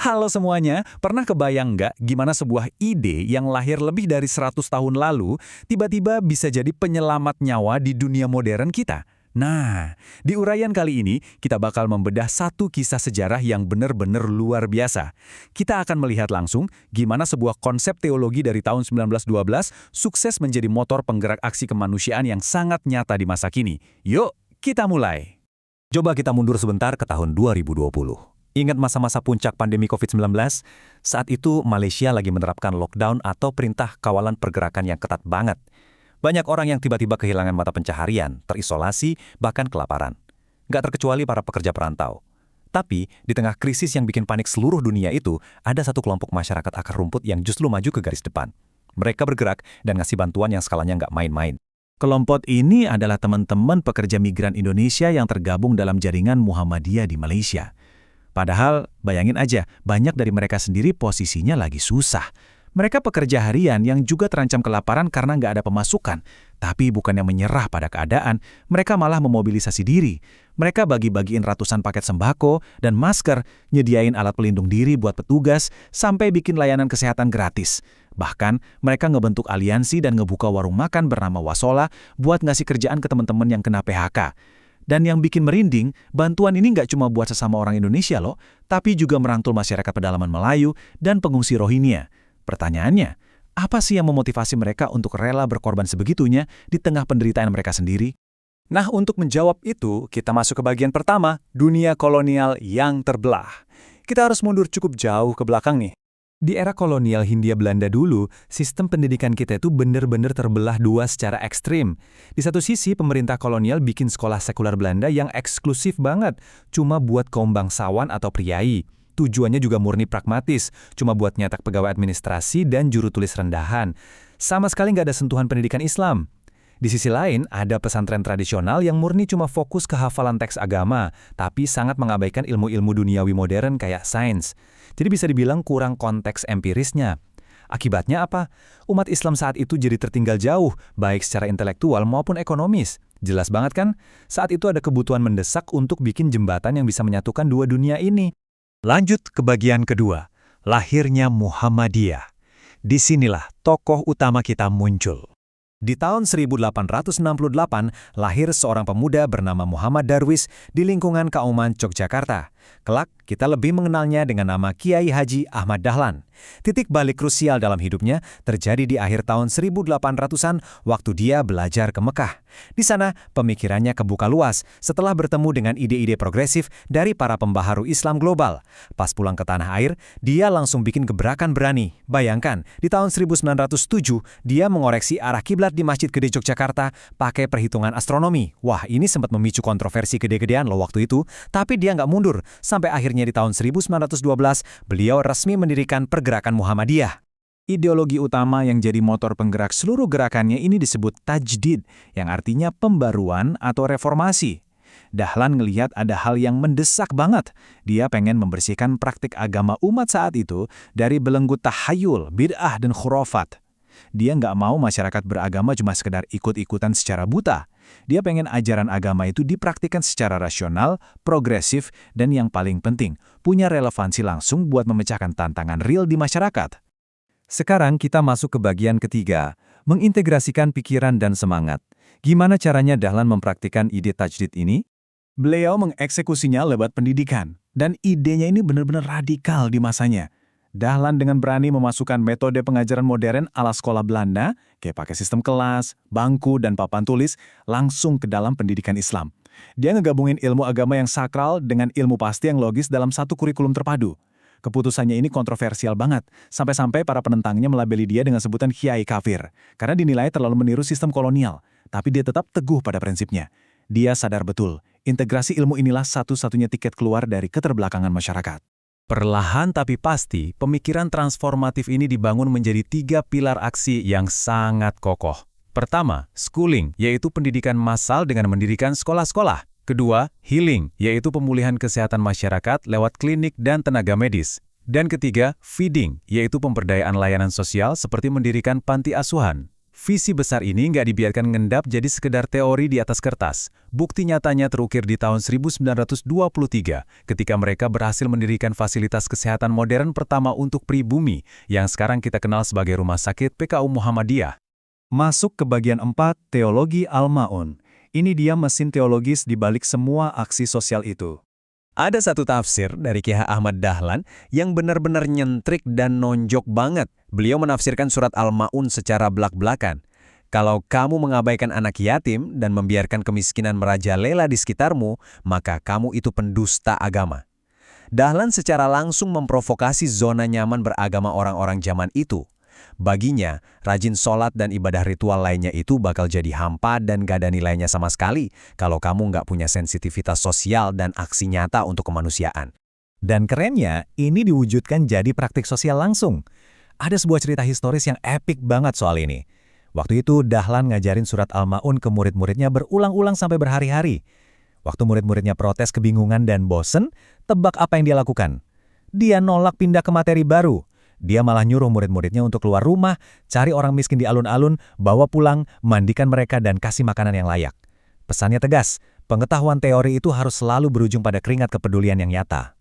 Halo semuanya, pernah kebayang nggak gimana sebuah ide yang lahir lebih dari 100 tahun lalu tiba-tiba bisa jadi penyelamat nyawa di dunia modern kita? Nah, di uraian kali ini kita bakal membedah satu kisah sejarah yang benar-benar luar biasa. Kita akan melihat langsung gimana sebuah konsep teologi dari tahun 1912 sukses menjadi motor penggerak aksi kemanusiaan yang sangat nyata di masa kini. Yuk, kita mulai. Coba kita mundur sebentar ke tahun 2020. Ingat masa-masa puncak pandemi COVID-19? Saat itu Malaysia lagi menerapkan lockdown atau perintah kawalan pergerakan yang ketat banget. Banyak orang yang tiba-tiba kehilangan mata pencaharian, terisolasi, bahkan kelaparan. Nggak terkecuali para pekerja perantau. Tapi, di tengah krisis yang bikin panik seluruh dunia itu, ada satu kelompok masyarakat akar rumput yang justru maju ke garis depan. Mereka bergerak dan ngasih bantuan yang skalanya nggak main-main. Kelompok ini adalah teman-teman pekerja migran Indonesia yang tergabung dalam jaringan Muhammadiyah di Malaysia. Padahal, bayangin aja, banyak dari mereka sendiri posisinya lagi susah. Mereka pekerja harian yang juga terancam kelaparan karena nggak ada pemasukan. Tapi bukannya menyerah pada keadaan, mereka malah memobilisasi diri. Mereka bagi-bagiin ratusan paket sembako dan masker, nyediain alat pelindung diri buat petugas, sampai bikin layanan kesehatan gratis. Bahkan, mereka ngebentuk aliansi dan ngebuka warung makan bernama Wasola buat ngasih kerjaan ke teman-teman yang kena PHK. Dan yang bikin merinding, bantuan ini nggak cuma buat sesama orang Indonesia loh, tapi juga merangkul masyarakat pedalaman Melayu dan pengungsi Rohingya. Pertanyaannya, apa sih yang memotivasi mereka untuk rela berkorban sebegitunya di tengah penderitaan mereka sendiri? Nah, untuk menjawab itu, kita masuk ke bagian pertama, dunia kolonial yang terbelah. Kita harus mundur cukup jauh ke belakang nih. Di era kolonial Hindia Belanda dulu, sistem pendidikan kita itu benar-benar terbelah dua secara ekstrim. Di satu sisi, pemerintah kolonial bikin sekolah sekuler Belanda yang eksklusif banget, cuma buat kaum bangsawan atau priai. Tujuannya juga murni pragmatis, cuma buat nyetak pegawai administrasi dan juru tulis rendahan. Sama sekali nggak ada sentuhan pendidikan Islam. Di sisi lain, ada pesantren tradisional yang murni cuma fokus ke hafalan teks agama, tapi sangat mengabaikan ilmu-ilmu duniawi modern kayak sains. Jadi bisa dibilang kurang konteks empirisnya. Akibatnya apa? Umat Islam saat itu jadi tertinggal jauh, baik secara intelektual maupun ekonomis. Jelas banget kan? Saat itu ada kebutuhan mendesak untuk bikin jembatan yang bisa menyatukan dua dunia ini. Lanjut ke bagian kedua, lahirnya Muhammadiyah. Disinilah tokoh utama kita muncul. Di tahun 1868, lahir seorang pemuda bernama Muhammad Darwis di lingkungan Kauman Yogyakarta. Kelak, kita lebih mengenalnya dengan nama Kiai Haji Ahmad Dahlan. Titik balik krusial dalam hidupnya terjadi di akhir tahun 1800-an waktu dia belajar ke Mekah. Di sana, pemikirannya kebuka luas setelah bertemu dengan ide-ide progresif dari para pembaharu Islam global. Pas pulang ke tanah air, dia langsung bikin gebrakan berani. Bayangkan, di tahun 1907, dia mengoreksi arah kiblat di Masjid Gede Yogyakarta pakai perhitungan astronomi. Wah, ini sempat memicu kontroversi gede-gedean loh waktu itu, tapi dia nggak mundur. Sampai akhirnya di tahun 1912, beliau resmi mendirikan pergerakan Muhammadiyah. Ideologi utama yang jadi motor penggerak seluruh gerakannya ini disebut tajdid, yang artinya pembaruan atau reformasi. Dahlan ngelihat ada hal yang mendesak banget. Dia pengen membersihkan praktik agama umat saat itu dari belenggu tahayul, bid'ah, dan khurafat. Dia nggak mau masyarakat beragama cuma sekedar ikut-ikutan secara buta. Dia pengen ajaran agama itu dipraktikkan secara rasional, progresif, dan yang paling penting, punya relevansi langsung buat memecahkan tantangan real di masyarakat. Sekarang kita masuk ke bagian ketiga, mengintegrasikan pikiran dan semangat. Gimana caranya Dahlan mempraktikkan ide tajdid ini? Beliau mengeksekusinya lewat pendidikan, dan idenya ini benar-benar radikal di masanya. Dahlan dengan berani memasukkan metode pengajaran modern ala sekolah Belanda, kayak pakai sistem kelas, bangku, dan papan tulis, langsung ke dalam pendidikan Islam. Dia ngegabungin ilmu agama yang sakral dengan ilmu pasti yang logis dalam satu kurikulum terpadu. Keputusannya ini kontroversial banget, sampai-sampai para penentangnya melabeli dia dengan sebutan kiai kafir, karena dinilai terlalu meniru sistem kolonial, tapi dia tetap teguh pada prinsipnya. Dia sadar betul, integrasi ilmu inilah satu-satunya tiket keluar dari keterbelakangan masyarakat. Perlahan tapi pasti, pemikiran transformatif ini dibangun menjadi 3 pilar aksi yang sangat kokoh. Pertama, schooling, yaitu pendidikan massal dengan mendirikan sekolah-sekolah. Kedua, healing, yaitu pemulihan kesehatan masyarakat lewat klinik dan tenaga medis. Dan ketiga, feeding, yaitu pemberdayaan layanan sosial seperti mendirikan panti asuhan. Visi besar ini nggak dibiarkan ngendap jadi sekedar teori di atas kertas. Bukti nyatanya terukir di tahun 1923 ketika mereka berhasil mendirikan fasilitas kesehatan modern pertama untuk pribumi yang sekarang kita kenal sebagai Rumah Sakit PKU Muhammadiyah. Masuk ke bagian 4, teologi Al-Ma'un. Ini dia mesin teologis di balik semua aksi sosial itu. Ada satu tafsir dari Kiai Ahmad Dahlan yang benar-benar nyentrik dan nonjok banget. Beliau menafsirkan surat Al-Ma'un secara belak-belakan. Kalau kamu mengabaikan anak yatim dan membiarkan kemiskinan merajalela di sekitarmu, maka kamu itu pendusta agama. Dahlan secara langsung memprovokasi zona nyaman beragama orang-orang zaman itu. Baginya, rajin sholat dan ibadah ritual lainnya itu bakal jadi hampa dan gak ada nilainya sama sekali kalau kamu nggak punya sensitivitas sosial dan aksi nyata untuk kemanusiaan. Dan kerennya, ini diwujudkan jadi praktik sosial langsung. Ada sebuah cerita historis yang epik banget soal ini. Waktu itu Dahlan ngajarin surat Al-Ma'un ke murid-muridnya berulang-ulang sampai berhari-hari. Waktu murid-muridnya protes kebingungan dan bosen, tebak apa yang dia lakukan? Dia nolak pindah ke materi baru. Dia malah nyuruh murid-muridnya untuk keluar rumah, cari orang miskin di alun-alun, bawa pulang, mandikan mereka dan kasih makanan yang layak. Pesannya tegas, pengetahuan teori itu harus selalu berujung pada keringat kepedulian yang nyata.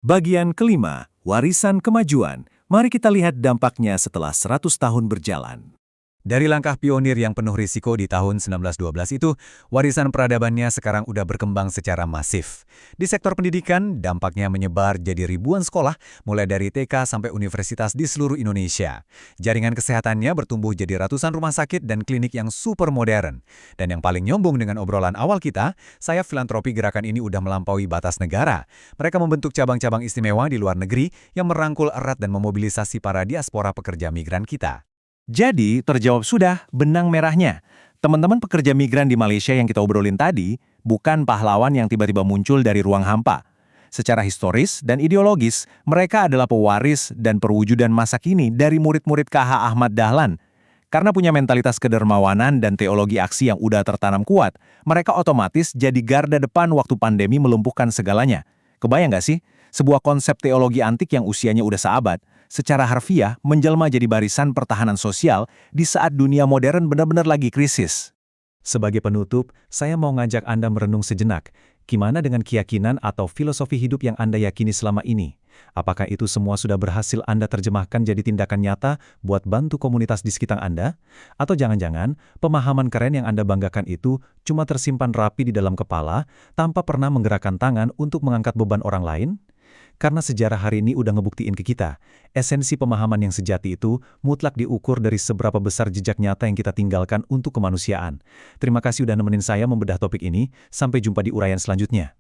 Bagian kelima, warisan kemajuan. Mari kita lihat dampaknya setelah 100 tahun berjalan. Dari langkah pionir yang penuh risiko di tahun 1912 itu, warisan peradabannya sekarang udah berkembang secara masif. Di sektor pendidikan, dampaknya menyebar jadi ribuan sekolah, mulai dari TK sampai universitas di seluruh Indonesia. Jaringan kesehatannya bertumbuh jadi ratusan rumah sakit dan klinik yang super modern. Dan yang paling nyombong dengan obrolan awal kita, sayap filantropi gerakan ini udah melampaui batas negara. Mereka membentuk cabang-cabang istimewa di luar negeri yang merangkul erat dan memobilisasi para diaspora pekerja migran kita. Jadi, terjawab sudah benang merahnya. Teman-teman pekerja migran di Malaysia yang kita obrolin tadi bukan pahlawan yang tiba-tiba muncul dari ruang hampa. Secara historis dan ideologis, mereka adalah pewaris dan perwujudan masa kini dari murid-murid KH Ahmad Dahlan. Karena punya mentalitas kedermawanan dan teologi aksi yang udah tertanam kuat, mereka otomatis jadi garda depan waktu pandemi melumpuhkan segalanya. Kebayang nggak sih? Sebuah konsep teologi antik yang usianya udah seabad, secara harfiah menjelma jadi barisan pertahanan sosial di saat dunia modern benar-benar lagi krisis. Sebagai penutup, saya mau ngajak Anda merenung sejenak. Gimana dengan keyakinan atau filosofi hidup yang Anda yakini selama ini? Apakah itu semua sudah berhasil Anda terjemahkan jadi tindakan nyata buat bantu komunitas di sekitar Anda? Atau jangan-jangan pemahaman keren yang Anda banggakan itu cuma tersimpan rapi di dalam kepala tanpa pernah menggerakkan tangan untuk mengangkat beban orang lain? Karena sejarah hari ini udah ngebuktiin ke kita, esensi pemahaman yang sejati itu mutlak diukur dari seberapa besar jejak nyata yang kita tinggalkan untuk kemanusiaan. Terima kasih udah nemenin saya membedah topik ini, sampai jumpa di uraian selanjutnya.